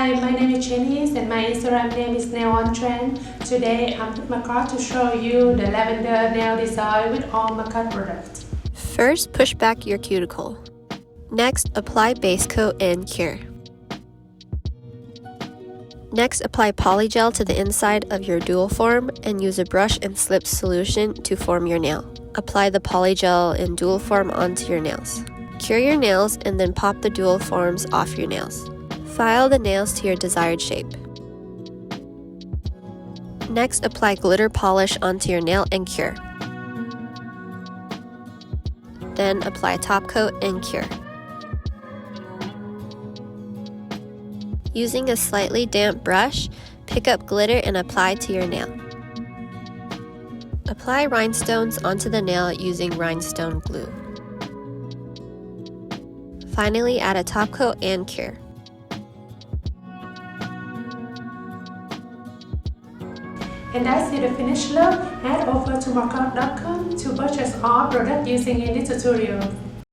Hi, my name is Janice and my Instagram name is Nail on Trend. Today I'm with Makartt to show you the lavender nail design with all Makartt products. First, push back your cuticle. Next, apply base coat and cure. Next, apply Polygel to the inside of your dual form and use a brush and slip solution to form your nail. Apply the Polygel in dual form onto your nails. Cure your nails and then pop the dual forms off your nails. File the nails to your desired shape. Next, apply glitter polish onto your nail and cure. Then apply top coat and cure. Using a slightly damp brush, pick up glitter and apply to your nail. Apply rhinestones onto the nail using rhinestone glue. Finally, add a top coat and cure. And that's it, the finished look. Head over to makartt.com to purchase all products using in this tutorial.